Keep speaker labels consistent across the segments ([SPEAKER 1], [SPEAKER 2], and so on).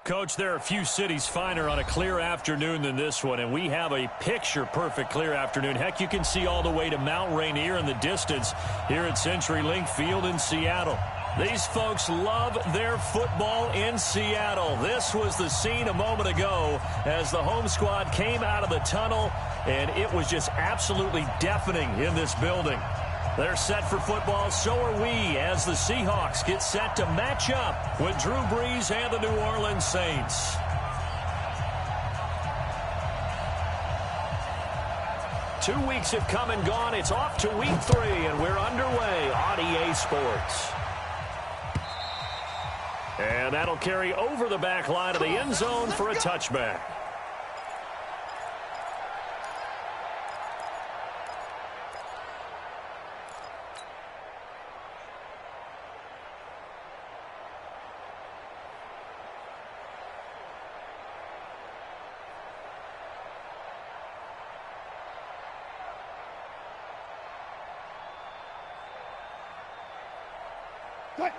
[SPEAKER 1] Coach, there are few cities finer on a clear afternoon than this one, and we have a picture-perfect clear afternoon. Heck, you can see all the way to Mount Rainier in the distance here at CenturyLink Field in Seattle. These folks love their football in Seattle. This was the scene a moment ago as the home squad came out of the tunnel, and it was just absolutely deafening in this building. They're set for football, so are we, as the Seahawks get set to match up with Drew Brees and the New Orleans Saints. Two weeks have come and gone. It's off to week 3, and we're underway on EA Sports. And that'll carry over the back line of the end zone for a touchback.
[SPEAKER 2] What?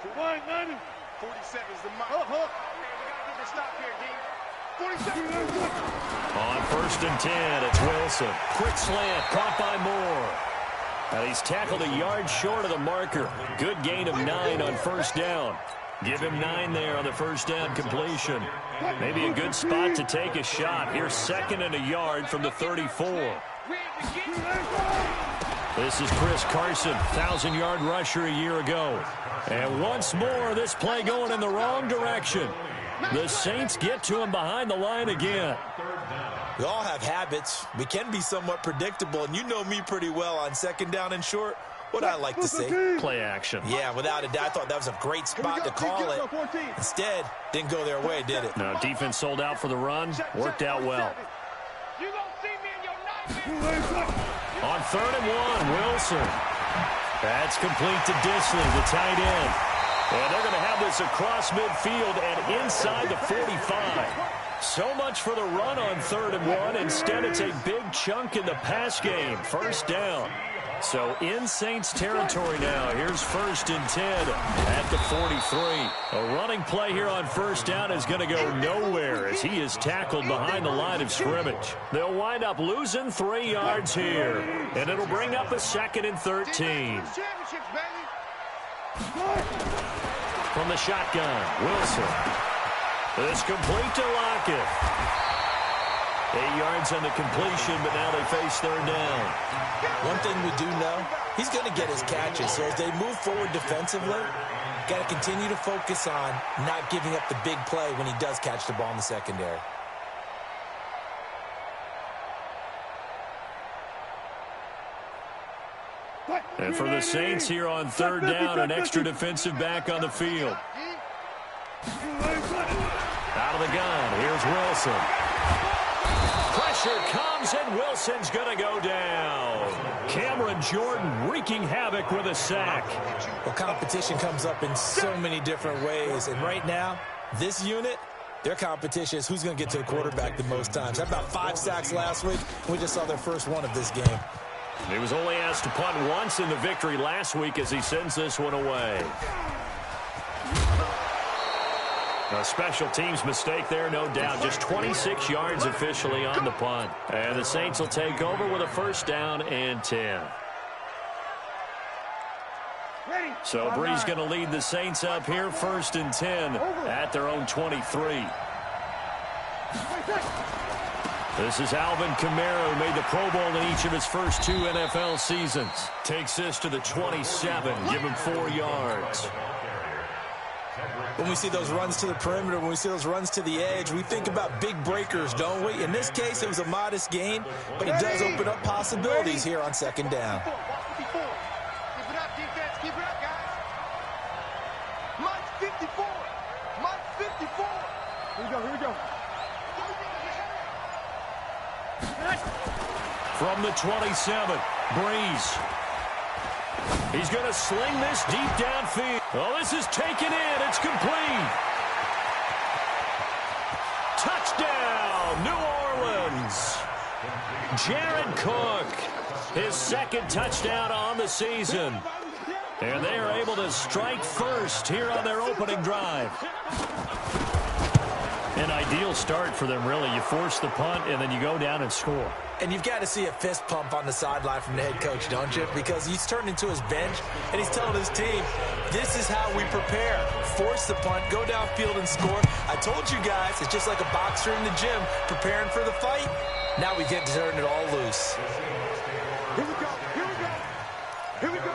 [SPEAKER 2] 47 is the mark. Man, we got to get the stop here, D. 47.
[SPEAKER 1] On 1st and 10, it's Wilson. Quick slant, caught by Moore. And he's tackled a yard short of the marker. Good gain of 9 on 1st down. Give him 9 there on the 1st down completion. Maybe a good spot to take a shot. Here's 2nd and a yard from the 34. This is Chris Carson, 1,000-yard rusher a year ago. And once more, this play going in the wrong direction. The Saints get to him behind the line again.
[SPEAKER 3] We all have habits. We can be somewhat predictable, and you know me pretty well on 2nd down and short. What I like to say.
[SPEAKER 1] Play action.
[SPEAKER 3] Yeah, without a doubt, I thought that was a great spot to call it. Instead, didn't go their way, did it?
[SPEAKER 1] No, defense sold out for the run. Worked out well. On 3rd and 1, Wilson. That's complete to Disley, the tight end. And they're going to have this across midfield and inside the 45. So much for the run on 3rd and 1. Instead, it's a big chunk in the pass game. 1st down. So in Saints territory now. Here's 1st and 10 at the 43. A running play here on 1st down is going to go nowhere as he is tackled behind the line of scrimmage. They'll wind up losing 3 yards here. And it'll bring up a 2nd and 13. From the shotgun, Wilson. It's complete to Lockett. 8 yards on the completion, but now they face 3rd down.
[SPEAKER 3] One thing we do know, he's going to get his catches. So as they move forward defensively, got to continue to focus on not giving up the big play when he does catch the ball in the secondary.
[SPEAKER 1] And for the Saints here on 3rd down, an extra defensive back on the field. Out of the gun, here's Wilson. Pressure comes, and Wilson's going to go down. Cameron Jordan wreaking havoc with a sack.
[SPEAKER 3] Well, competition comes up in so many different ways. And right now, this unit, their competition is who's going to get to the quarterback the most times. Had about 5 sacks last week. We just saw their first one of this game.
[SPEAKER 1] He was only asked to punt once in the victory last week as he sends this one away. A special teams mistake there, no doubt. Just 26 yards officially on the punt. And the Saints will take over with a 1st down and 10. So Brees going to lead the Saints up here, 1st and 10 at their own 23. This is Alvin Kamara, who made the Pro Bowl in each of his first 2 NFL seasons. Takes this to the 27, give him 4 yards.
[SPEAKER 3] When we see those runs to the perimeter, when we see those runs to the edge, we think about big breakers, don't we? In this case, it was a modest gain, but it does open up possibilities here on 2nd down.
[SPEAKER 2] Keep it up, defense. Keep it up, guys. Mike's 54. Mike's 54. Here we go.
[SPEAKER 1] From the 27, Brees. He's going to sling this deep downfield. Oh, this is taken in. It's complete. Touchdown, New Orleans. Jared Cook, his 2nd touchdown on the season. And they are able to strike first here on their opening drive. An ideal start for them, really. You force the punt, and then you go down and score.
[SPEAKER 3] And you've got to see a fist pump on the sideline from the head coach, don't you? Because he's turned into his bench, and he's telling his team, this is how we prepare. Force the punt, go downfield and score. I told you guys, it's just like a boxer in the gym preparing for the fight. Now we get to turn it all loose.
[SPEAKER 2] Here we go. Here we go. Here we go.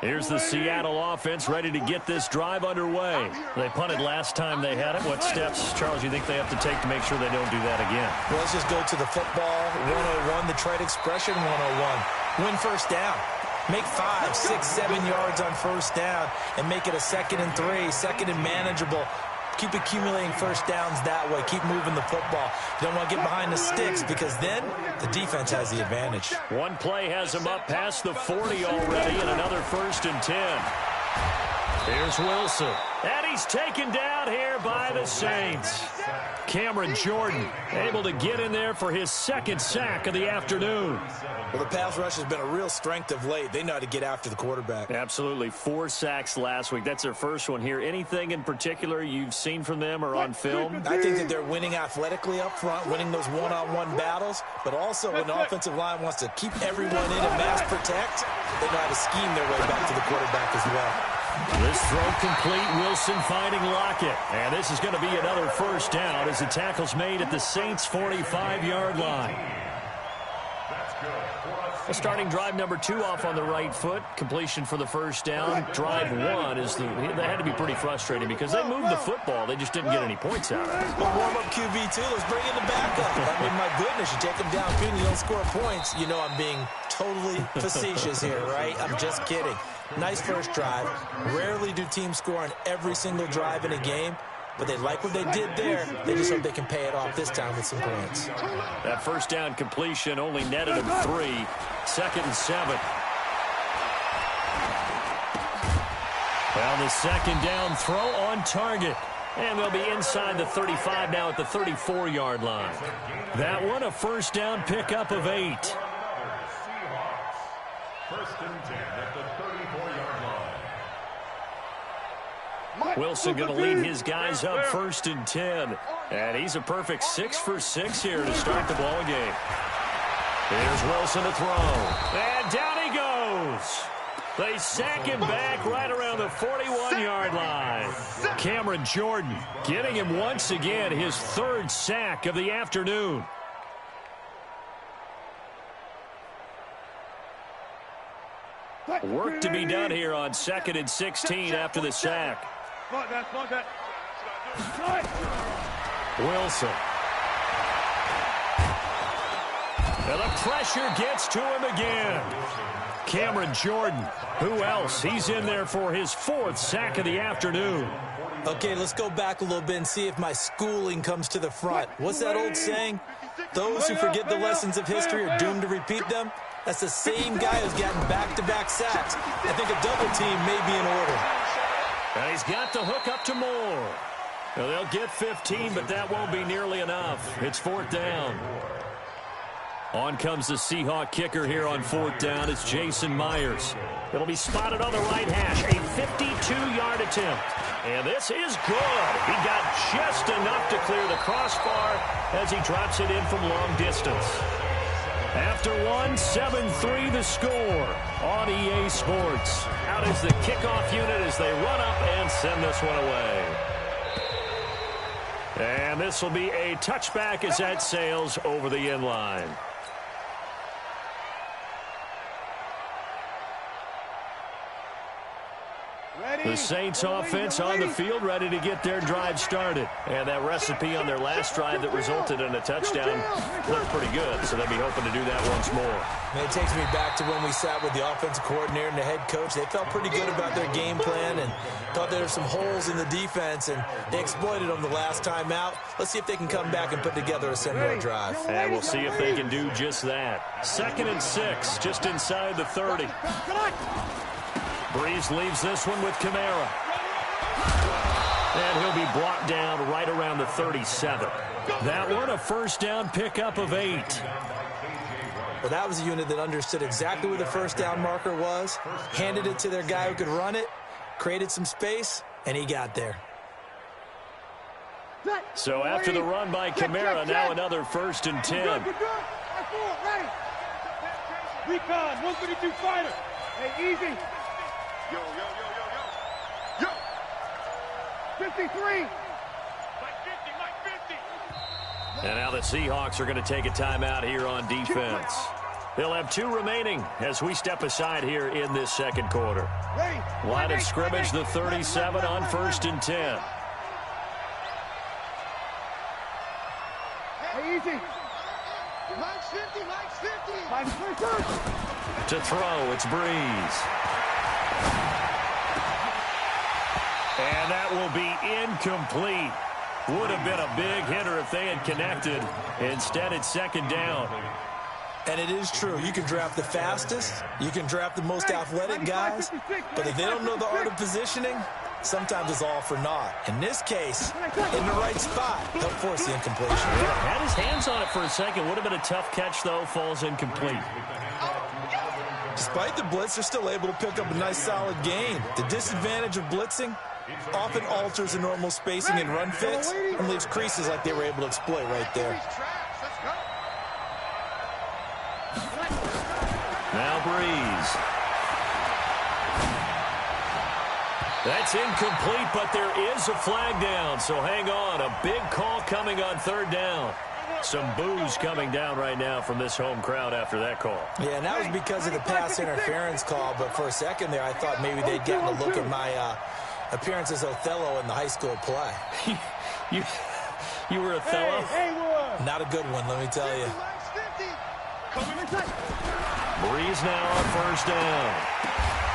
[SPEAKER 1] Here's the Seattle offense ready to get this drive underway. They punted last time they had it. What steps, Charles, you think they have to take to make sure they don't do that again?
[SPEAKER 3] Well, let's just go to the football 101, the trade expression 101. Win first down. Make 5, 6, 7 yards on first down and make it a 2nd and 3, 2nd and manageable. Keep accumulating first downs that way. Keep moving the football. You don't want to get behind the sticks because then the defense has the advantage.
[SPEAKER 1] One play has him up past the 40 already and another 1st and 10. Here's Wilson. And he's taken down here by the Saints. Cameron Jordan able to get in there for his 2nd sack of the afternoon.
[SPEAKER 3] Well, the pass rush has been a real strength of late. They know how to get after the quarterback.
[SPEAKER 1] Absolutely. 4 sacks last week. That's their first one here. Anything in particular you've seen from them or on film?
[SPEAKER 3] I think that they're winning athletically up front, winning those one-on-one battles, but also when the offensive line wants to keep everyone in and mass protect, they know how to scheme their way back to the quarterback as well.
[SPEAKER 1] This throw complete. Wilson finding Lockett. And this is going to be another 1st down as the tackle's made at the Saints' 45-yard line. A starting drive number 2 off on the right foot. Completion for the 1st down. Drive 1 is that had to be pretty frustrating because they moved the football. They just didn't get any points out of it.
[SPEAKER 3] But warm-up QB too. Let's bring in the backup. I mean, my goodness, you take them downfield and you don't score points. You know I'm being totally facetious here, right? I'm just kidding. Nice first drive. Rarely do teams score on every single drive in a game. But they like what they did there. They just hope they can pay it off this time with some points.
[SPEAKER 1] That 1st down completion only netted him 3. 2nd and 7. Well, the 2nd down throw on target. And they'll be inside the 35 now at the 34-yard line. That one a 1st down pickup of 8.
[SPEAKER 4] 1st and 10 at the 34-yard line.
[SPEAKER 1] Wilson going to lead his guys up 1st and 10. And he's a perfect 6 for 6 here to start the ball game. Here's Wilson to throw. And down he goes. They sack him back right around the 41-yard line. Cameron Jordan getting him once again his 3rd sack of the afternoon. Work to be done here on 2nd and 16 after the sack. Wilson. And the pressure gets to him again. Cameron Jordan. Who else? He's in there for his 4th sack of the afternoon.
[SPEAKER 3] Okay, let's go back a little bit and see if my schooling comes to the front. What's that old saying? Those who forget the lessons of history are doomed to repeat them. That's the same guy who's gotten back-to-back sacks. I think a double team may be in order.
[SPEAKER 1] And he's got the hook up to Moore. Well, they'll get 15, but that won't be nearly enough. It's 4th down. On comes the Seahawk kicker here on 4th down. It's Jason Myers. It'll be spotted on the right hash. A 52-yard attempt. And this is good. He got just enough to clear the crossbar as he drops it in from long distance. After one, 7-3 the score on EA Sports. Out is the kickoff unit as they run up and send this one away. And this will be a touchback as that sails over the end line. The Saints offense on the field ready to get their drive started. And that recipe on their last drive that resulted in a touchdown looked pretty good. So they'll be hoping to do that once more.
[SPEAKER 3] And it takes me back to when we sat with the offensive coordinator and the head coach. They felt pretty good about their game plan and thought there were some holes in the defense. And they exploited them the last time out. Let's see if they can come back and put together a similar drive.
[SPEAKER 1] And we'll see if they can do just that. 2nd and 6, just inside the 30. Breeze leaves this one with Kamara. And he'll be brought down right around the 37. That one a 1st down pickup of 8.
[SPEAKER 3] Well, that was a unit that understood exactly where the first down marker was, handed it to their guy who could run it, created some space, and he got there.
[SPEAKER 1] So after the run by Kamara, now another 1st and 10.
[SPEAKER 2] Recon, 152 fighter. Hey, easy. Yo. 53.
[SPEAKER 1] And now the Seahawks are going to take a timeout here on defense. They'll have 2 remaining as we step aside here in this second quarter. Line of scrimmage, the 37 on 1st and 10.
[SPEAKER 2] Hey, easy. Mike's 50.
[SPEAKER 1] To throw, it's Breeze. And that will be incomplete. Would have been a big hitter if they had connected. Instead, it's 2nd down.
[SPEAKER 3] And it is true. You can draft the fastest. You can draft the most athletic guys. But if they don't know the art of positioning, sometimes it's all for naught. In this case, in the right spot, they'll force the incompletion.
[SPEAKER 1] Had his hands on it for a second. Would have been a tough catch, though. Falls incomplete.
[SPEAKER 3] Despite the blitz, they're still able to pick up a nice, solid gain. The disadvantage of blitzing often alters the normal spacing and run fits and leaves creases like they were able to exploit right there.
[SPEAKER 1] Now Breeze. That's incomplete, but there is a flag down, so hang on. A big call coming on 3rd down. Some boos coming down right now from this home crowd after that call.
[SPEAKER 3] Yeah, and that was because of the pass interference call, but for a second there I thought maybe they'd gotten a look at my appearance as Othello in the high school play.
[SPEAKER 1] You were Othello?
[SPEAKER 3] Not a good one, let me tell you.
[SPEAKER 1] Breeze now on 1st down.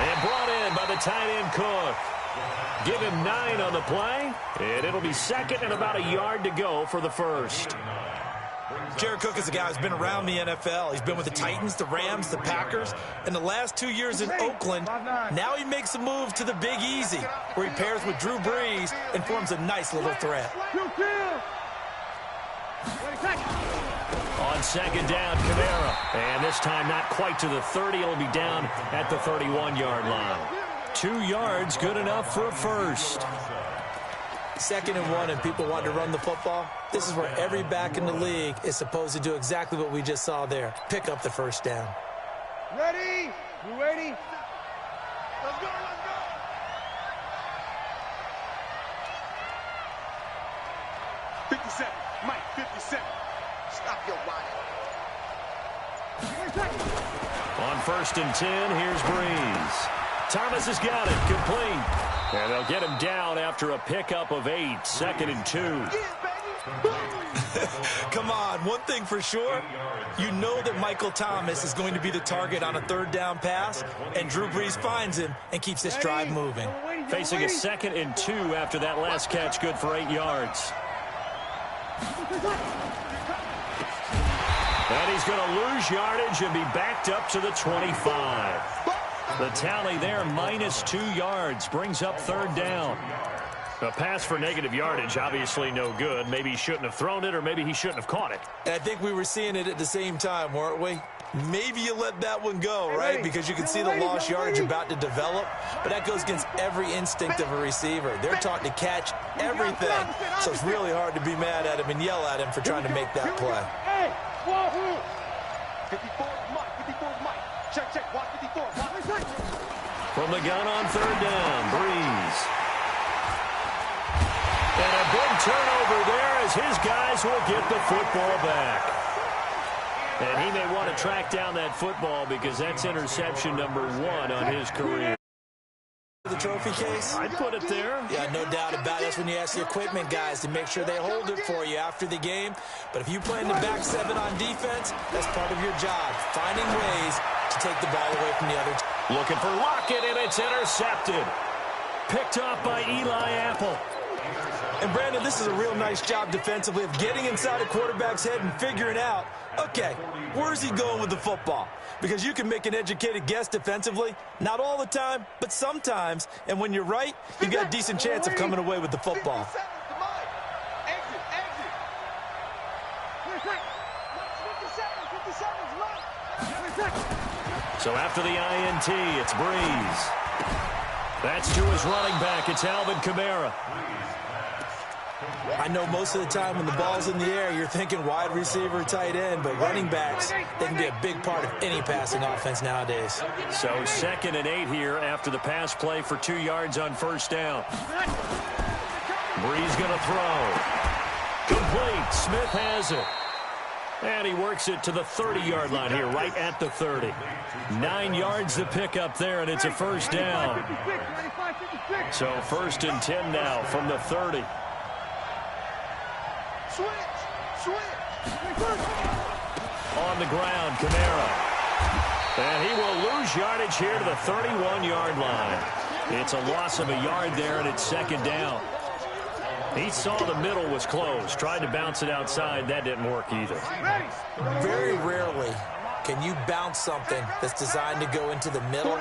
[SPEAKER 1] And brought in by the tight end Cook. Give him 9 on the play, and it'll be 2nd and about a yard to go for the 1st.
[SPEAKER 3] Jared Cook is a guy who's been around the NFL. He's been with the Titans, the Rams, the Packers, and the last 2 years in Oakland. Now he makes a move to the Big Easy, where he pairs with Drew Brees and forms a nice little threat.
[SPEAKER 1] On 2nd down, Kamara. And this time not quite to the 30. It'll be down at the 31-yard line. 2 yards, good enough for a 1st.
[SPEAKER 3] 2nd and 1, and people want to run the football. This is where every back in the league is supposed to do exactly what we just saw there. Pick up the 1st down.
[SPEAKER 2] Ready? You ready? Let's go. 57. Mike, 57. Stop your body.
[SPEAKER 1] On 1st and 10, here's Breeze. Thomas has got it, complete. And they'll get him down after a pickup of 8, 2nd and 2.
[SPEAKER 3] Come on, one thing for sure, you know that Michael Thomas is going to be the target on a 3rd down pass, and Drew Brees finds him and keeps this drive moving.
[SPEAKER 1] Facing a 2nd and 2 after that last catch, good for 8 yards. And he's going to lose yardage and be backed up to the 25. The tally there, -2 yards, brings up 3rd down. A pass for negative yardage, obviously no good. Maybe he shouldn't have thrown it, or maybe he shouldn't have caught it.
[SPEAKER 3] And I think we were seeing it at the same time, weren't we? Maybe you let that one go, right? Because you can see the lost yardage about to develop, but that goes against every instinct of a receiver. They're taught to catch everything, so it's really hard to be mad at him and yell at him for trying to make that play.
[SPEAKER 2] Hey, Wahoo! 54 Mike, 54 Mike. Check, watch 54.
[SPEAKER 1] From the gun on 3rd down, Breeze. And a big turnover there as his guys will get the football back. And he may want to track down that football because that's interception number 1 on his career.
[SPEAKER 3] The trophy case?
[SPEAKER 1] I'd put it there.
[SPEAKER 3] Yeah, no doubt about it. That's when you ask the equipment guys to make sure they hold it for you after the game. But if you play in the back 7 on defense, that's part of your job, finding ways to take the ball away from the other team.
[SPEAKER 1] Looking for Lockett, and it's intercepted. Picked off by Eli Apple.
[SPEAKER 3] And, Brandon, this is a real nice job defensively of getting inside a quarterback's head and figuring out, okay, where's he going with the football? Because you can make an educated guess defensively, not all the time, but sometimes. And when you're right, you've got a decent chance of coming away with the football.
[SPEAKER 1] So after the INT, it's Breeze. That's to his running back. It's Alvin Kamara.
[SPEAKER 3] I know most of the time when the ball's in the air, you're thinking wide receiver, tight end, but running backs, they can be a big part of any passing offense nowadays.
[SPEAKER 1] So 2nd and 8 here after the pass play for 2 yards on first down. Breeze going to throw. Complete. Smith has it. And he works it to the 30-yard line here, right at the 30. 9 yards to pick up there, and it's a first down. So 1st and 10 now from the 30.
[SPEAKER 2] Switch.
[SPEAKER 1] On the ground, Kamara. And he will lose yardage here to the 31-yard line. It's a loss of a yard there, and it's 2nd down. He saw the middle was closed, tried to bounce it outside. That didn't work either.
[SPEAKER 3] Very rarely can you bounce something that's designed to go into the middle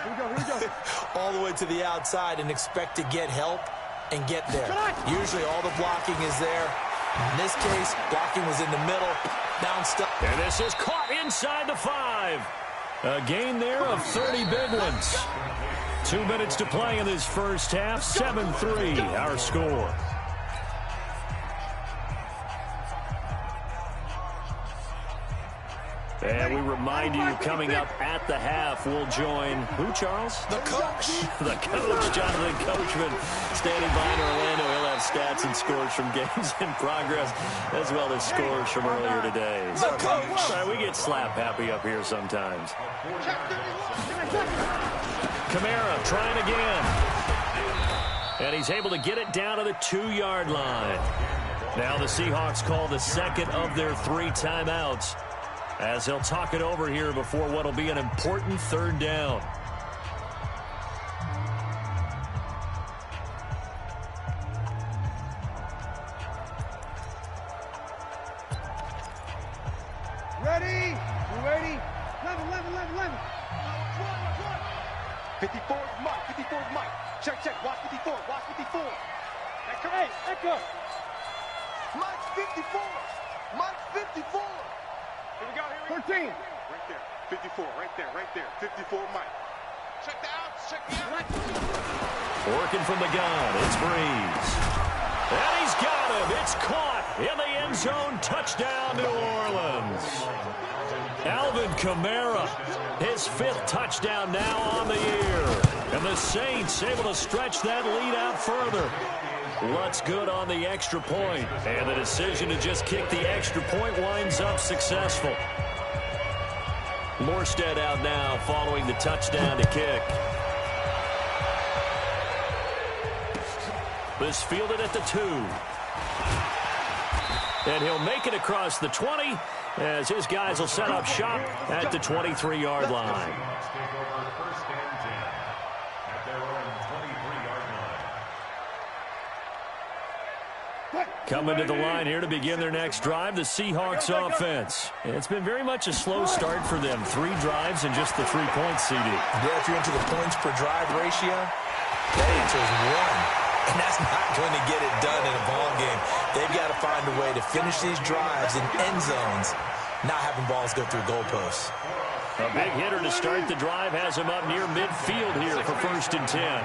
[SPEAKER 3] all the way to the outside and expect to get help and get there. Usually all the blocking is there. In this case, blocking was in the middle, bounced up.
[SPEAKER 1] And this is caught inside the 5. A gain there of 30 big ones. 2 minutes to play in this first half. 7-3 our score. And we remind you, coming up at the half, we'll join who, Charles?
[SPEAKER 3] The coach.
[SPEAKER 1] The coach, Jonathan Coachman, standing by in Orlando. He'll have stats and scores from games in progress, as well as scores from earlier today.
[SPEAKER 3] The coach.
[SPEAKER 1] Sorry, we get slap happy up here sometimes. Kamara trying again. And he's able to get it down to the 2-yard line. Now the Seahawks call the 2nd of their 3 timeouts, as they'll talk it over here before what will be an important 3rd down.
[SPEAKER 2] Ready? You ready? 11. 54 is Mike. 54 is Mike. Check. Watch 54. Hey, echo. Mike's 54. Mike's 54. Here we go. 13. Right there. 54. Right there. 54, Mike. Check the outs.
[SPEAKER 1] Working from the gun. It's Breeze. And he's got him. It's caught in the end zone. Touchdown, New Orleans. Alvin Kamara, his 5th touchdown now on the year. And the Saints able to stretch that lead out further. What's good on the extra point? And the decision to just kick the extra point winds up successful. Morstead out now following the touchdown to kick. This fielded at the 2. And he'll make it across the 20 as his guys will set up shop at the 23-yard line. Coming to the line here to begin their next drive, the Seahawks offense. It's been very much a slow start for them. 3 drives and just the 3 points, CD.
[SPEAKER 3] Yeah, if you're into the points per drive ratio, that answer is 1. And that's not going to get it done in a ball game. They've got to find a way to finish these drives in end zones, not having balls go through goalposts.
[SPEAKER 1] A big hitter to start the drive has him up near midfield here for 1st and 10.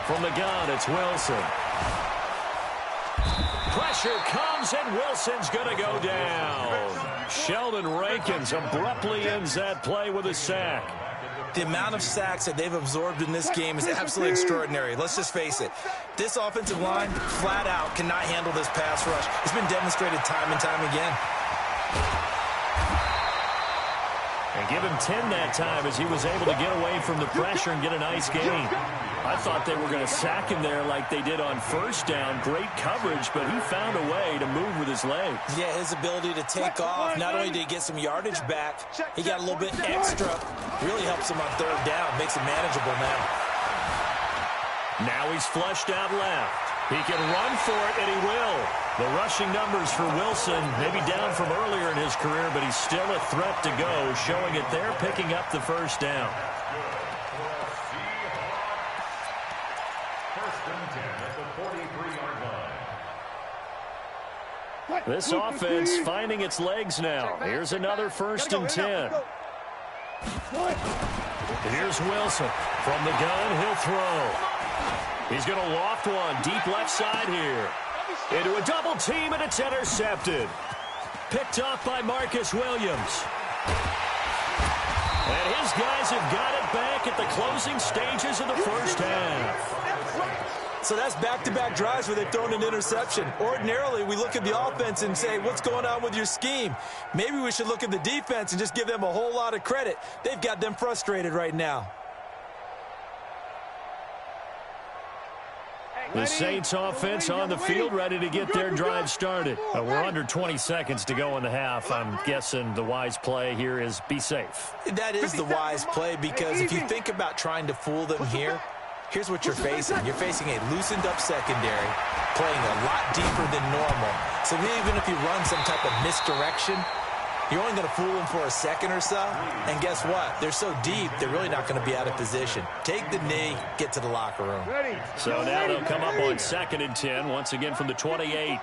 [SPEAKER 1] From the gun, it's Wilson. Pressure comes, and Wilson's going to go down. Sheldon Rankins abruptly ends that play with a sack.
[SPEAKER 3] The amount of sacks that they've absorbed in this game is absolutely extraordinary. Let's just face it. This offensive line, flat out, cannot handle this pass rush. It's been demonstrated time and time again.
[SPEAKER 1] And give him 10 that time as he was able to get away from the pressure and get a nice gain. I thought they were going to sack him there like they did on 1st down. Great coverage, but he found a way to move with his legs.
[SPEAKER 3] Yeah, his ability to take off, not only did he get some yardage back, he got a little bit extra. Really helps him on 3rd down, makes it manageable now.
[SPEAKER 1] Now he's flushed out left. He can run for it, and he will. The rushing numbers for Wilson, maybe down from earlier in his career, but he's still a threat to go, showing it there, picking up the 1st down. This offense finding its legs now. Here's another 1st and 10. Here's Wilson. From the gun, he'll throw. He's going to loft one deep left side here. Into a double team, and it's intercepted. Picked off by Marcus Williams. And his guys have got it back at the closing stages of the first half.
[SPEAKER 3] So that's back-to-back drives where they've thrown an interception. Ordinarily, we look at the offense and say, what's going on with your scheme? Maybe we should look at the defense and just give them a whole lot of credit. They've got them frustrated right now.
[SPEAKER 1] The Saints offense on the field, ready to get their drive started. We're under 20 seconds to go in the half. I'm guessing the wise play here is be safe.
[SPEAKER 3] That is the wise play, because if you think about trying to fool them here, here's what you're facing. You're facing a loosened up secondary, playing a lot deeper than normal. So even if you run some type of misdirection, you're only going to fool them for a second or so. And guess what? They're so deep, they're really not going to be out of position. Take the knee, get to the locker room.
[SPEAKER 1] So now they'll come up on 2nd and 10, once again from the 28.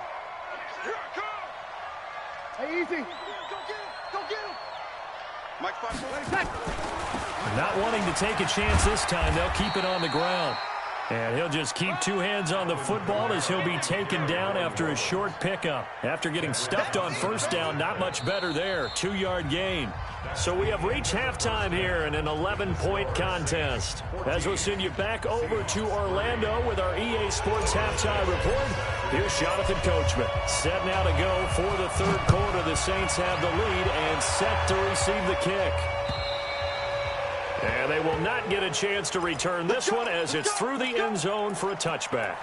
[SPEAKER 2] Hey, easy. Go get him. Go get him. Mike, 5-4.
[SPEAKER 1] Not wanting to take a chance this time, they'll keep it on the ground. And he'll just keep two hands on the football as he'll be taken down after a short pickup. After getting stuffed on first down, not much better there. 2-yard gain. So we have reached halftime here in an 11-point contest. As we'll send you back over to Orlando with our EA Sports halftime report, here's Jonathan Coachman. Set now to go for the third quarter. The Saints have the lead and set to receive the kick. And they will not get a chance to return this one as it's through the end zone for a touchback.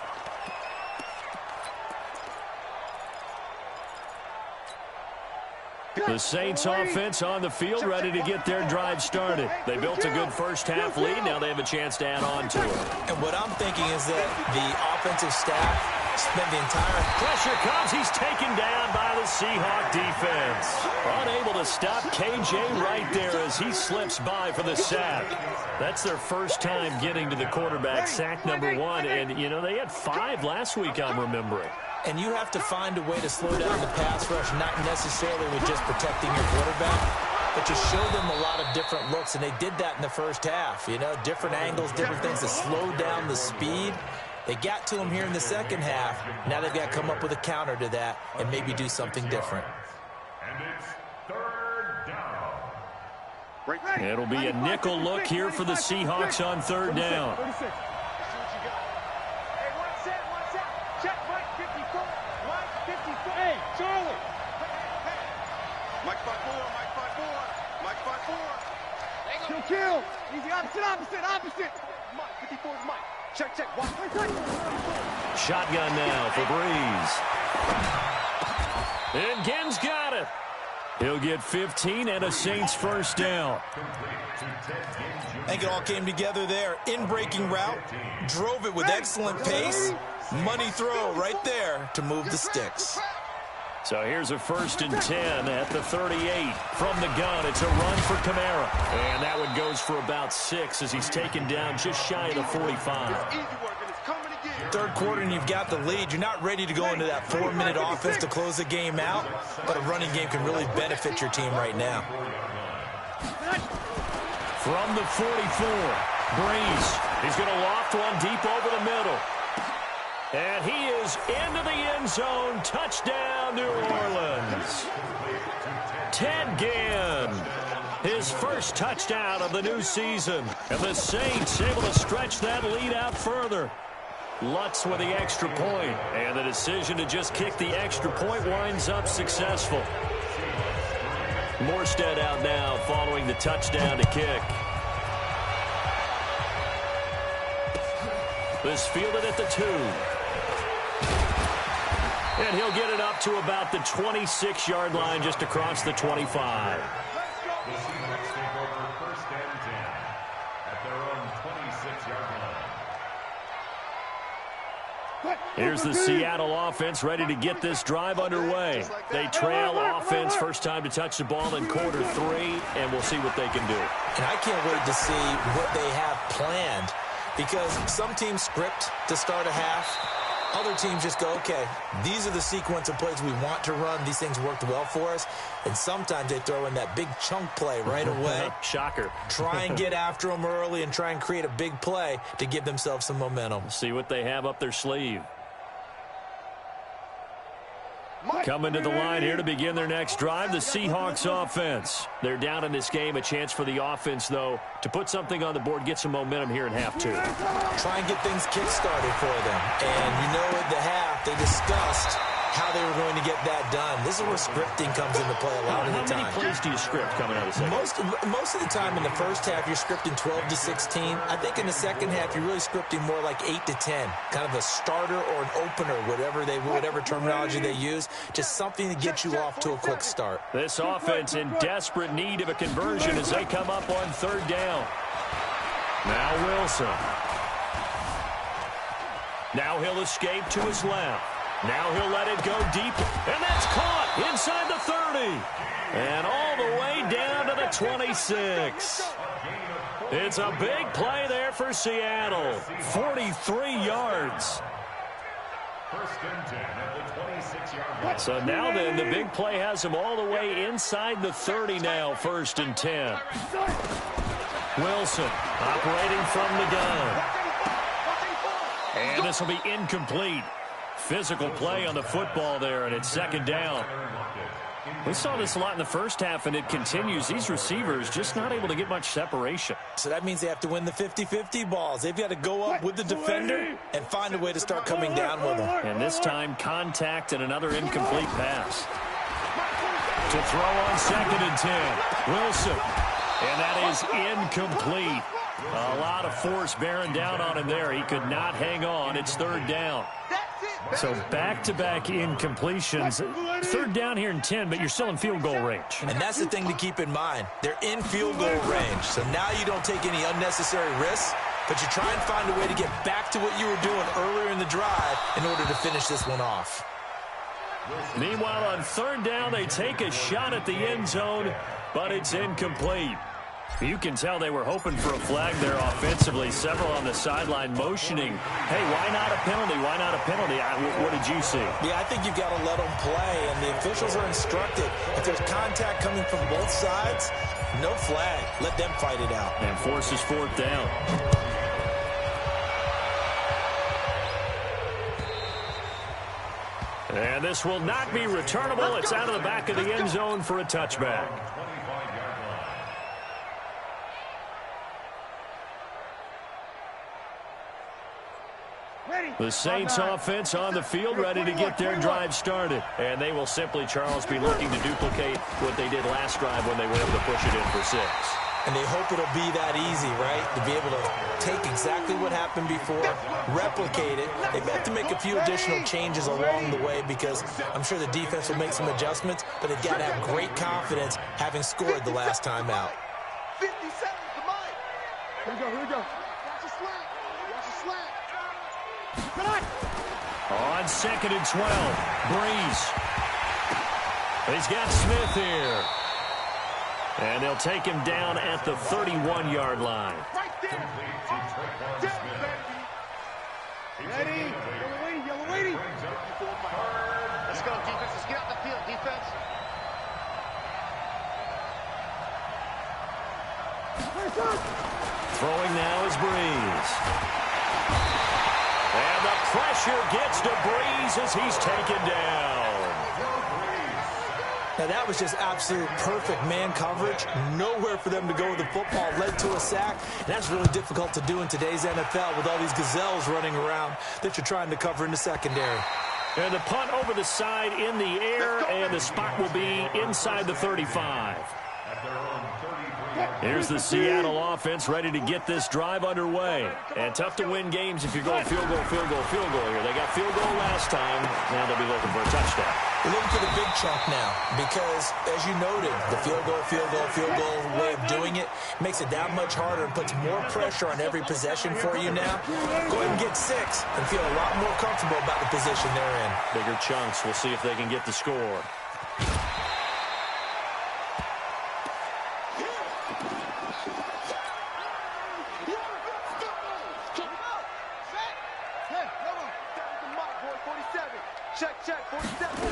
[SPEAKER 1] The Saints offense on the field, ready to get their drive started. They built a good first half lead. Now they have a chance to add on to it.
[SPEAKER 3] And what I'm thinking is that the offensive staff spent the entire...
[SPEAKER 1] Pressure comes. He's taken down by the Seahawk defense. Unable to stop KJ right there as he slips by for the sack. That's their first time getting to the quarterback, sack number 1. And, you know, they had 5 last week, I'm remembering.
[SPEAKER 3] And you have to find a way to slow down the pass rush, not necessarily with just protecting your quarterback, but to show them a lot of different looks. And they did that in the first half, you know, different angles, different things to slow down the speed. They got to him here in the second half. Now they've got to come up with a counter to that and maybe do something different.
[SPEAKER 4] And it's 3rd down.
[SPEAKER 1] It'll be a nickel look here for the Seahawks on 3rd down.
[SPEAKER 2] Kill. Easy, opposite. Mike, 54 is Mike. Check. Watch.
[SPEAKER 1] Shotgun now for Breeze. And Ginn's got it. He'll get 15 and a Saints first down.
[SPEAKER 3] I think it all came together there. In-breaking route, drove it with excellent pace. Money throw right there to move the sticks.
[SPEAKER 1] So here's a 1st and 10 at the 38. From the gun, it's a run for Kamara. And that one goes for about 6 as he's taken down just shy of the 45.
[SPEAKER 3] Third quarter and you've got the lead. You're not ready to go into that 4-minute offense to close the game out, but a running game can really benefit your team right now.
[SPEAKER 1] From the 44, Breeze. He's going to loft one deep over the middle. And he is into the end zone. Touchdown, New Orleans. Ted Ginn, his first touchdown of the new season. And the Saints able to stretch that lead out further. Lutz with the extra point. And the decision to just kick the extra point winds up successful. Morstead out now following the touchdown to kick. This fielded at the 2. And he'll get it up to about the 26-yard line just across the 25.
[SPEAKER 4] The Seahawks take over 1st and 10 at their own 26-yard line.
[SPEAKER 1] Here's the Seattle offense ready to get this drive underway. They trail offense, first time to touch the ball in quarter 3, and we'll see what they can do.
[SPEAKER 3] And I can't wait to see what they have planned, because some teams script to start a half. Other teams just go, okay, these are the sequence of plays we want to run. These things worked well for us. And sometimes they throw in that big chunk play right away.
[SPEAKER 1] Shocker.
[SPEAKER 3] Try and get after them early and try and create a big play to give themselves some momentum.
[SPEAKER 1] See what they have up their sleeve. Coming to the line here to begin their next drive, the Seahawks offense. They're down in this game. A chance for the offense, though, to put something on the board, get some momentum here in half two.
[SPEAKER 3] Try and get things kick-started for them. And you know at the half, they discussed how they were going to get that done. This is where scripting comes into play a lot of the time.
[SPEAKER 1] How many plays do you script coming out of the second?
[SPEAKER 3] Most of the time in the first half, you're scripting 12 to 16. I think in the second half, you're really scripting more like 8 to 10. Kind of a starter or an opener, whatever terminology they use. Just something to get you off to a quick start.
[SPEAKER 1] This offense in desperate need of a conversion as they come up on third down. Now Wilson. Now he'll escape to his left. Now he'll let it go deep, and that's caught inside the 30. And all the way down to the 26. It's a big play there for Seattle. 43 yards.
[SPEAKER 4] First and 10 at the 26-yard line.
[SPEAKER 1] So now then, the big play has him all the way inside the 30 now, first and 10. Wilson operating from the gun. And this will be incomplete. Physical play on the football there, and it's second down. We saw this a lot in the first half, and it continues. These receivers just not able to get much separation.
[SPEAKER 3] So that means they have to win the 50-50 balls. They've got to go up with the defender and find a way to start coming down with them.
[SPEAKER 1] And this time, contact and another incomplete pass. To throw on second and 10. Wilson. And that is incomplete. A lot of force bearing down on him there. He could not hang on. It's third down. So back-to-back incompletions. Third down here in 10, but you're still in field goal range.
[SPEAKER 3] And that's the thing to keep in mind. They're in field goal range. So now you don't take any unnecessary risks, but you try and find a way to get back to what you were doing earlier in the drive in order to finish this one off.
[SPEAKER 1] Meanwhile, on third down, they take a shot at the end zone, but it's incomplete. You can tell they were hoping for a flag there offensively. Several on the sideline motioning, hey, why not a penalty? Why not a penalty? What did you see?
[SPEAKER 3] Yeah, I think you've got to let them play, and the officials are instructed. If there's contact coming from both sides, no flag. Let them fight it out.
[SPEAKER 1] And forces fourth down. And this will not be returnable. It's out of the back of the end zone for a touchback. The Saints offense on the field, ready to get their drive started. And they will simply, Charles, be looking to duplicate what they did last drive when they were able to push it in for 6.
[SPEAKER 3] And they hope it'll be that easy, right? To be able to take exactly what happened before, replicate it. They may have to make a few additional changes along the way because I'm sure the defense will make some adjustments, but they've got to have great confidence having scored the last time out.
[SPEAKER 2] 50 seconds to mine. Here we go. Watch the slant. Watch the slant.
[SPEAKER 1] On second and 12, Breeze. He's got Smith here. And they'll take him down at the 31-yard line.
[SPEAKER 2] Right there. Ready? Yellow waiting. Let's go, defense. Let's get out the field, defense.
[SPEAKER 1] Throwing now is Breeze. And the pressure gets to Breeze as he's taken down.
[SPEAKER 3] Now, that was just absolute perfect man coverage. Nowhere for them to go with the football. Led to a sack. And that's really difficult to do in today's NFL with all these gazelles running around that you're trying to cover in the secondary.
[SPEAKER 1] And the punt over the side in the air, and the spot will be inside the 35. Here's the Seattle offense ready to get this drive underway. And tough to win games if you're going field goal here. They got field goal last time. Now they'll be looking for a touchdown.
[SPEAKER 3] We're looking for the big chunk now because, as you noted, the field goal way of doing it makes it that much harder and puts more pressure on every possession for you now. Go ahead and get 6 and feel a lot more comfortable about the position they're in.
[SPEAKER 1] Bigger chunks. We'll see if they can get the score.
[SPEAKER 2] Check, 47.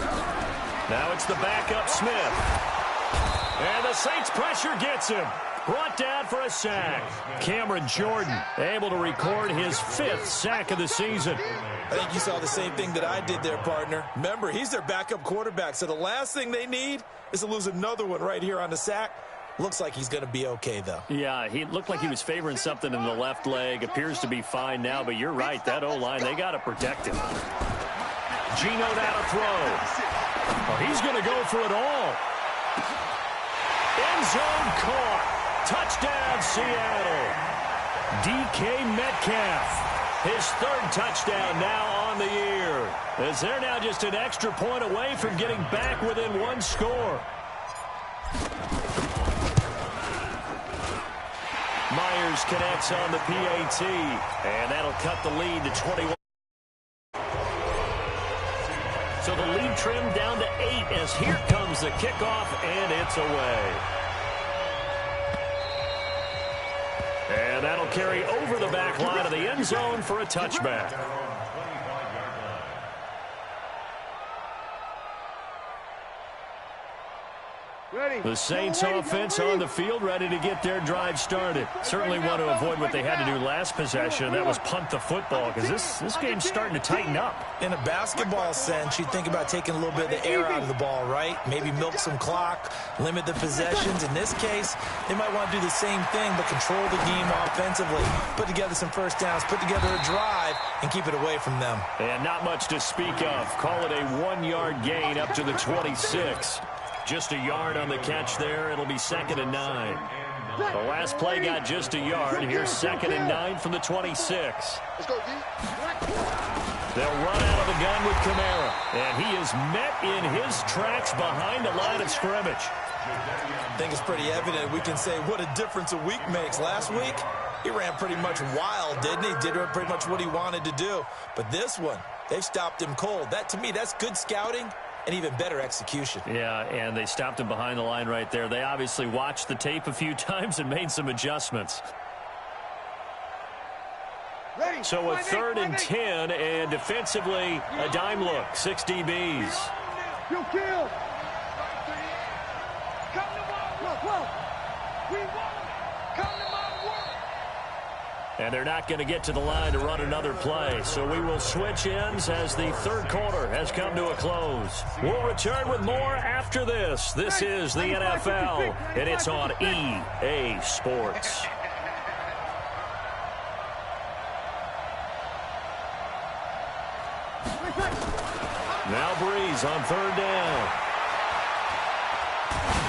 [SPEAKER 1] Now it's the backup Smith. And the Saints pressure gets him. Brought down for a sack. Cameron Jordan able to record his 5th sack of the season.
[SPEAKER 3] I think you saw the same thing that I did there, partner. Remember, he's their backup quarterback, so the last thing they need is to lose another one right here on the sack. Looks like he's going to be okay, though.
[SPEAKER 1] Yeah, he looked like he was favoring something in the left leg. Appears to be fine now, but you're right. That O-line, they got to protect him. Geno now to throw. Oh, he's going to go for it all. End zone caught. Touchdown, Seattle. DK Metcalf. His 3rd touchdown now on the year. As they're now just an extra point away from getting back within 1 score. Myers connects on the PAT, and that'll cut the lead to 21. So the lead trimmed down to 8 as here comes the kickoff, and it's away. And that'll carry over the back line of the end zone for a touchback. The Saints offense on the field, ready to get their drive started. Certainly want to avoid what they had to do last possession. That was punt the football, because this game's starting to tighten up.
[SPEAKER 3] In a basketball sense, you think about taking a little bit of the air out of the ball, right? Maybe milk some clock, limit the possessions. In this case, they might want to do the same thing, but control the game offensively. Put together some first downs, put together a drive, and keep it away from them.
[SPEAKER 1] And not much to speak of. Call it a 1-yard gain up to the 26. Just a yard on the catch there. It'll be 2nd and 9. The last play got just a yard. Here's 2nd and 9 from the 26.
[SPEAKER 2] Let's go, D.
[SPEAKER 1] They'll run out of the gun with Kamara. And he is met in his tracks behind the line of scrimmage.
[SPEAKER 3] I think it's pretty evident. We can say what a difference a week makes. Last week, he ran pretty much wild, didn't he? Did pretty much what he wanted to do. But this one, they've stopped him cold. That, to me, that's good scouting. And even better execution. Yeah, and they stopped him behind the line right there. They obviously watched the tape a few times and made some adjustments. So a 3rd and 10, and defensively, a dime look. 6 DBs.
[SPEAKER 2] Kill.
[SPEAKER 1] And they're not going to get to the line to run another play. So we will switch ends as the 3rd quarter has come to a close. We'll return with more after this. This is the NFL, and it's on EA Sports. Now Breeze on 3rd down.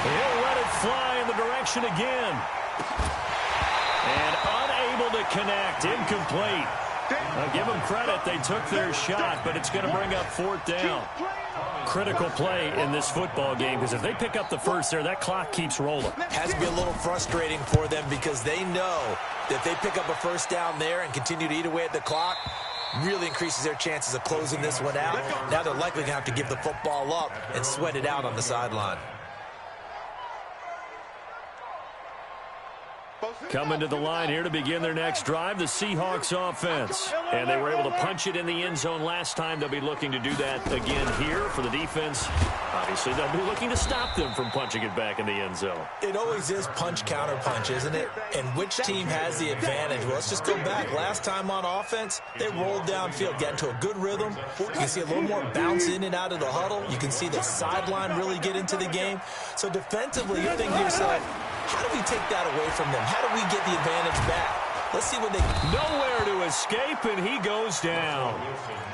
[SPEAKER 1] He'll let it fly in the direction again. And unable to connect, incomplete. Now give them credit, they took their shot, but it's going to bring up 4th down. Critical play in this football game, because if they pick up the first there, that clock keeps rolling.
[SPEAKER 3] Has to be a little frustrating for them, because they know that if they pick up a first down there and continue to eat away at the clock, really increases their chances of closing this one out. Now they're likely going to have to give the football up and sweat it out on the sideline.
[SPEAKER 1] Coming to the line here to begin their next drive, the Seahawks offense. And they were able to punch it in the end zone last time. They'll be looking to do that again here for the defense. Obviously, they'll be looking to stop them from punching it back in the end zone.
[SPEAKER 3] It always is punch-counter-punch, isn't it? And which team has the advantage? Well, let's just go back. Last time on offense, they rolled downfield, got into a good rhythm. You can see a little more bounce in and out of the huddle. You can see the sideline really get into the game. So defensively, you think to yourself, how do we take that away from them? How do we get the advantage back? Let's see what they...
[SPEAKER 1] Nowhere to escape, and he goes down.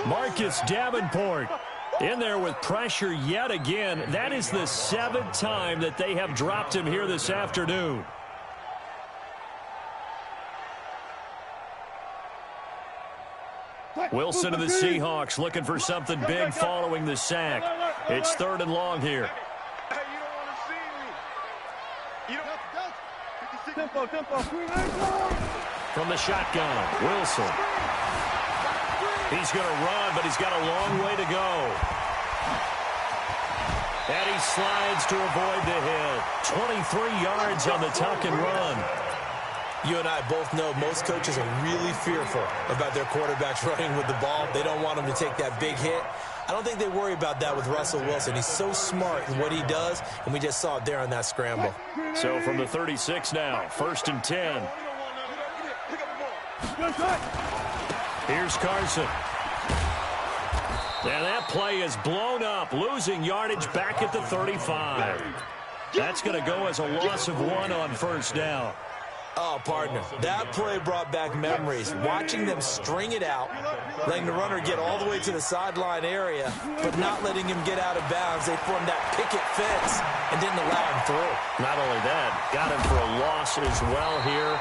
[SPEAKER 1] Marcus Davenport in there with pressure yet again. That is the 7th time that they have dropped him here this afternoon. Wilson of the Seahawks looking for something big following the sack. It's 3rd and long here. From the shotgun, Wilson. He's going to run, but he's got a long way to go. And he slides to avoid the hit. 23 yards on the tuck and run.
[SPEAKER 3] You and I both know most coaches are really fearful about their quarterbacks running with the ball. They don't want them to take that big hit. I don't think they worry about that with Russell Wilson. He's so smart in what he does, and we just saw it there on that scramble.
[SPEAKER 1] So from the 36 now, 1st and 10. Here's Carson. And that play is blown up, losing yardage back at the 35. That's going to go as a loss of 1 on 1st down.
[SPEAKER 3] Oh, partner, that play brought back memories. Watching them string it out, letting the runner get all the way to the sideline area, but not letting him get out of bounds. They formed that picket fence and didn't allow him through.
[SPEAKER 1] Not only that, got him for a loss as well here.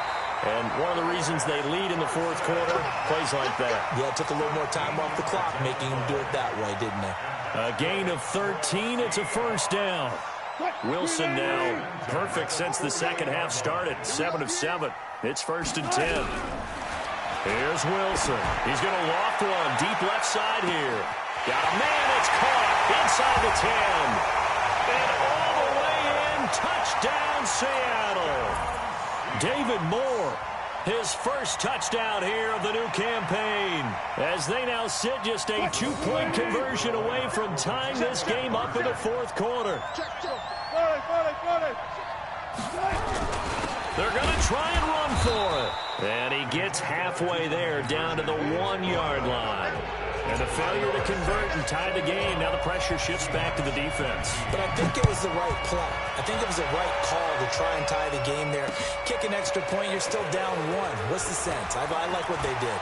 [SPEAKER 1] And one of the reasons they lead in the 4th quarter, plays like that.
[SPEAKER 3] Yeah, it took a little more time off the clock, making him do it that way, didn't they?
[SPEAKER 1] A gain of 13. It's a 1st down. Wilson now perfect since the second half started. 7 of 7. It's 1st and 10. Here's Wilson. He's going to loft one deep left side here. Got a man. It's caught inside the 10. And all the way in. Touchdown, Seattle. David Moore, his first touchdown here of the new campaign, as they now sit just a 2-point conversion away from tying this game up in the 4th quarter. They're going to try and run for it. And he gets halfway there, down to the 1-yard line. And a failure to convert and tie the game. Now the pressure shifts back to the defense.
[SPEAKER 3] But I think it was the right play. I think it was the right call to try and tie the game there. Kick an extra point, you're still down 1. What's the sense? I like what they did.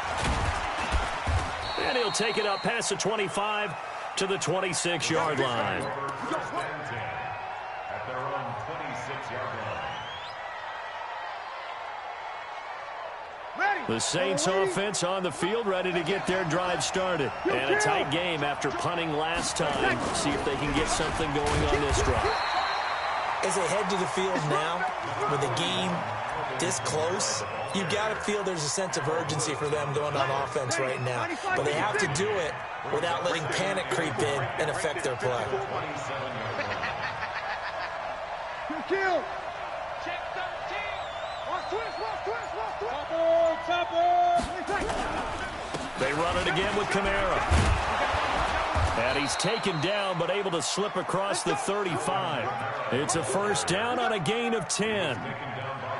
[SPEAKER 1] And he'll take it up past the 25 to the 26-yard line.
[SPEAKER 4] At their own 26-yard line.
[SPEAKER 1] The Saints offense on the field, ready to get their drive started. And a tight game after punting last time. See if they can get something going on this drive.
[SPEAKER 3] As they head to the field now, with the game this close, you've got to feel there's a sense of urgency for them going on offense right now. But they have to do it without letting panic creep in and affect their play.
[SPEAKER 2] Kill. Check 13. Watch twist.
[SPEAKER 1] They run it again with Kamara. And he's taken down, but able to slip across the 35. It's a 1st down on a gain of 10.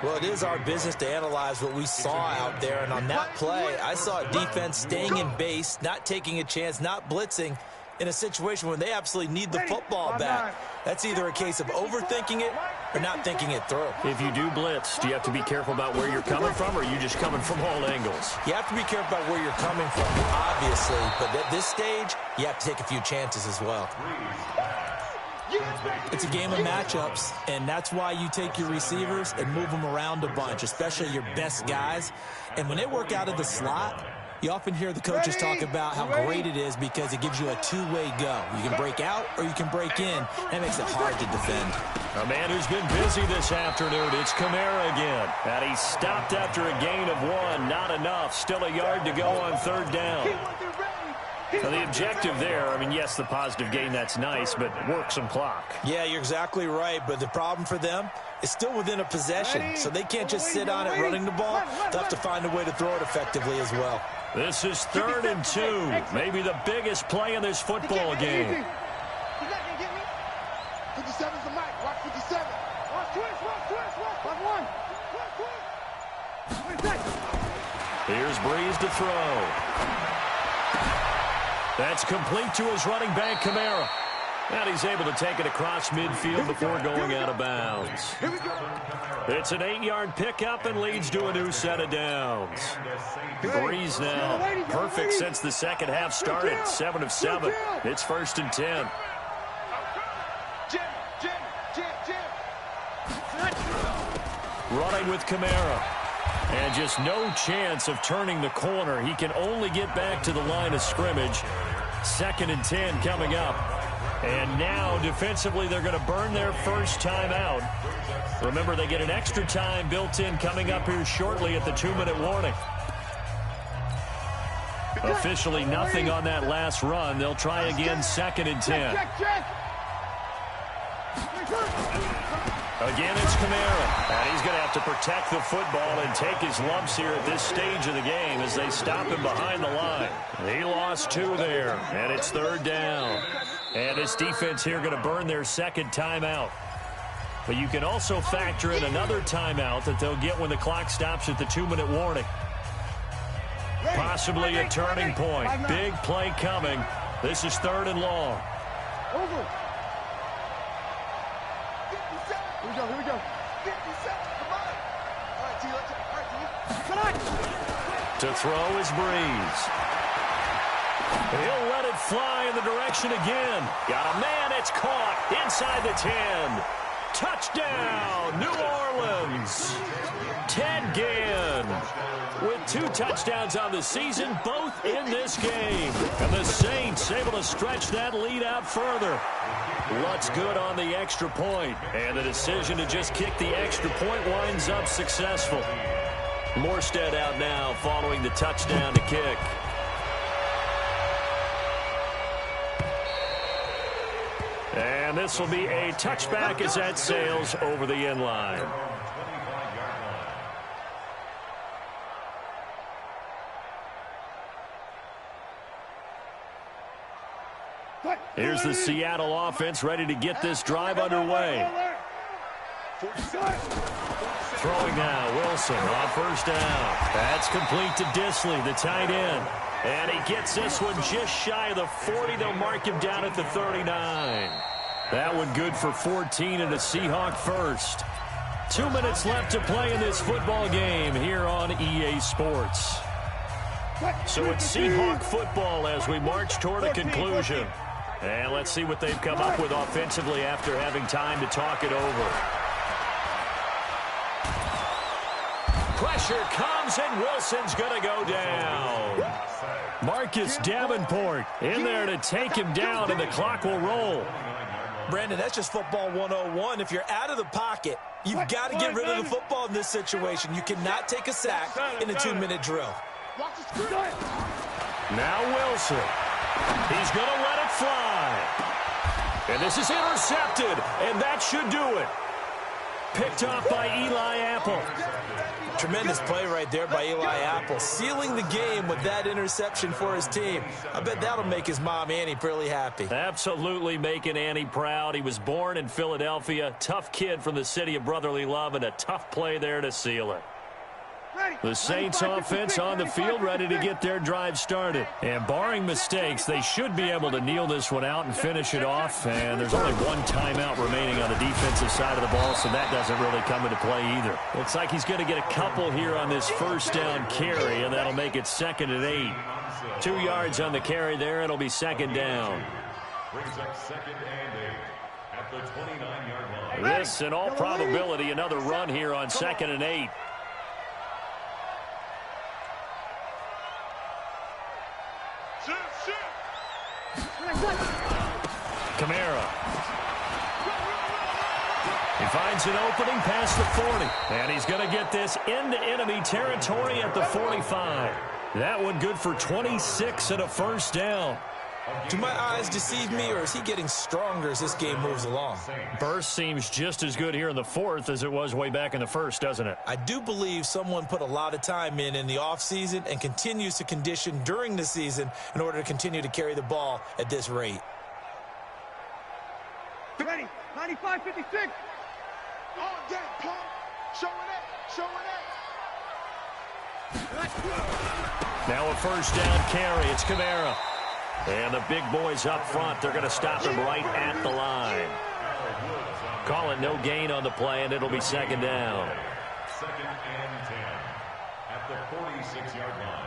[SPEAKER 3] Well, it is our business to analyze what we saw out there. And on that play, I saw a defense staying in base, not taking a chance, not blitzing, in a situation where they absolutely need the football back. That's either a case of overthinking it or not thinking it through.
[SPEAKER 1] If you do blitz, do you have to be careful about where you're coming from, or are you just coming from all angles?
[SPEAKER 3] You have to be careful about where you're coming from, obviously. But at this stage, you have to take a few chances as well. It's a game of matchups, and that's why you take your receivers and move them around a bunch, especially your best guys. And when they work out of the slot, you often hear the coaches talk about how great it is because it gives you a two-way go. You can break out or you can break in. That makes it hard to defend.
[SPEAKER 1] A man who's been busy this afternoon, it's Kamara again. And he stopped after a gain of 1. Not enough. Still a yard to go on 3rd down. So the objective there, I mean, yes, the positive gain, that's nice, but work some clock.
[SPEAKER 3] Yeah, you're exactly right, but the problem for them is still within a possession, so they can't just sit on it running the ball. They'll have to find a way to throw it effectively as well.
[SPEAKER 1] This is 3rd and 2, maybe the biggest play in this football game.
[SPEAKER 2] 57's the mic. Watch 57. Watch twist. Watch 1.
[SPEAKER 1] Here's Breeze to throw. That's complete to his running back, Kamara. And he's able to take it across midfield before going out of bounds. It's an 8-yard pickup and leads to a new set of downs. Breeze now perfect since the second half started. 7 of 7. It's 1st and 10. Running with Kamara. And just no chance of turning the corner. He can only get back to the line of scrimmage. 2nd and 10 coming up. And now, defensively, they're going to burn their first time out. Remember, they get an extra time built in coming up here shortly at the 2-minute warning. Officially nothing on that last run. They'll try again 2nd and 10. Again, it's Kamara. And he's going to have to protect the football and take his lumps here at this stage of the game as they stop him behind the line. He lost 2 there, and it's 3rd down. And this defense here going to burn their second timeout. But you can also factor in another timeout that they'll get when the clock stops at the 2-minute warning. Possibly a turning point. Big play coming. This is 3rd and long.
[SPEAKER 2] Over. 57. Here we go. 57. Come on. All right, T. All right, T.
[SPEAKER 1] To throw is Breeze. He'll let it fly in the direction again. Got a man. It's caught inside the 10. Touchdown, New Orleans. Ted Ginn with 2 touchdowns on the season, both in this game. And the Saints able to stretch that lead out further. What's good on the extra point? And the decision to just kick the extra point winds up successful. Morstead out now following the touchdown to kick. And this will be a touchback as that sails over the end line. Here's the Seattle offense ready to get this drive underway. Throwing now, Wilson on 1st down. That's complete to Disley, the tight end. And he gets this one just shy of the 40. They'll mark him down at the 39. That one good for 14 and a Seahawk first. 2 minutes left to play in this football game here on EA Sports. So it's Seahawk football as we march toward a conclusion. And let's see what they've come up with offensively after having time to talk it over. Pressure comes, and Wilson's going to go down. Marcus Davenport in there to take him down, and the clock will roll.
[SPEAKER 3] Brandon, that's just football 101. If you're out of the pocket, you've got to get rid of the football in this situation. You cannot take a sack in a 2-minute drill.
[SPEAKER 1] Now Wilson. He's going to let it fly. And this is intercepted, and that should do it. Picked off by Eli Apple.
[SPEAKER 3] Tremendous play right there by Eli Apple, sealing the game with that interception for his team. I bet that'll make his mom, Annie, really happy.
[SPEAKER 1] Absolutely making Annie proud. He was born in Philadelphia, tough kid from the city of brotherly love, and a tough play there to seal it. The Saints offense on the field ready to get their drive started. And barring mistakes, they should be able to kneel this one out and finish it off. And there's only 1 timeout remaining on the defensive side of the ball, so that doesn't really come into play either. Looks like he's going to get a couple here on this 1st down carry, and that'll make it 2nd and 8. 2 yards on the carry there. It'll be 2nd down.
[SPEAKER 4] Brings up 2nd and 8 at the 29-yard line.
[SPEAKER 1] This, in all probability, another run here on 2nd and 8. Kamara. He finds an opening past the 40. And he's going to get this into enemy territory at the 45. That one good for 26 and a 1st down.
[SPEAKER 3] Do my eyes deceive me, or is he getting stronger as this game moves along?
[SPEAKER 1] Burst seems just as good here in the 4th as it was way back in the 1st, doesn't it?
[SPEAKER 3] I do believe someone put a lot of time in the offseason and continues to condition during the season in order to continue to carry the ball at this rate.
[SPEAKER 2] Ready, 95, 56. On deck, pump. Showing it.
[SPEAKER 1] Now a 1st down carry. It's Kamara. And the big boys up front, they're going to stop him right at the line. Call it no gain on the play, and it'll be 2nd down.
[SPEAKER 4] 2nd and 10 at the 46-yard line.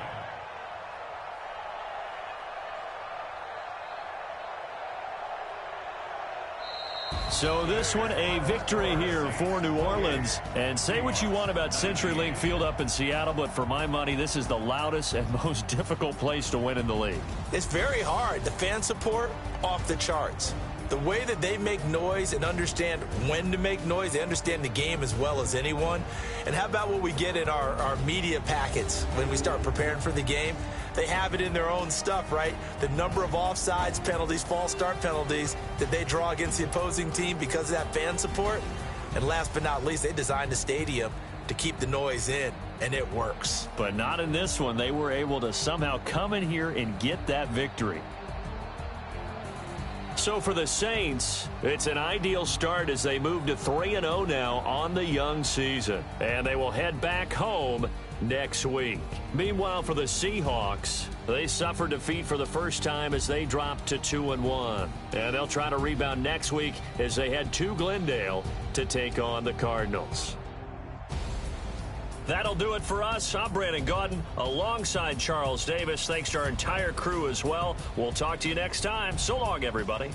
[SPEAKER 1] So this one, a victory here for New Orleans. And say what you want about CenturyLink Field up in Seattle, but for my money, this is the loudest and most difficult place to win in the league.
[SPEAKER 3] It's very hard. The fan support, off the charts. The way that they make noise and understand when to make noise, they understand the game as well as anyone. And how about what we get in our media packets when we start preparing for the game? They have it in their own stuff, right? The number of offsides penalties, false start penalties that they draw against the opposing team because of that fan support. And last but not least, they designed the stadium to keep the noise in, and it works.
[SPEAKER 1] But not in this one. They were able to somehow come in here and get that victory. So for the Saints, it's an ideal start as they move to 3-0 now on the young season. And they will head back home next week. Meanwhile, for the Seahawks, they suffered defeat for the first time as they dropped to 2-1. And they'll try to rebound next week as they head to Glendale to take on the Cardinals. That'll do it for us. I'm Brandon Gaudin alongside Charles Davis. Thanks to our entire crew as well. We'll talk to you next time. So long, everybody.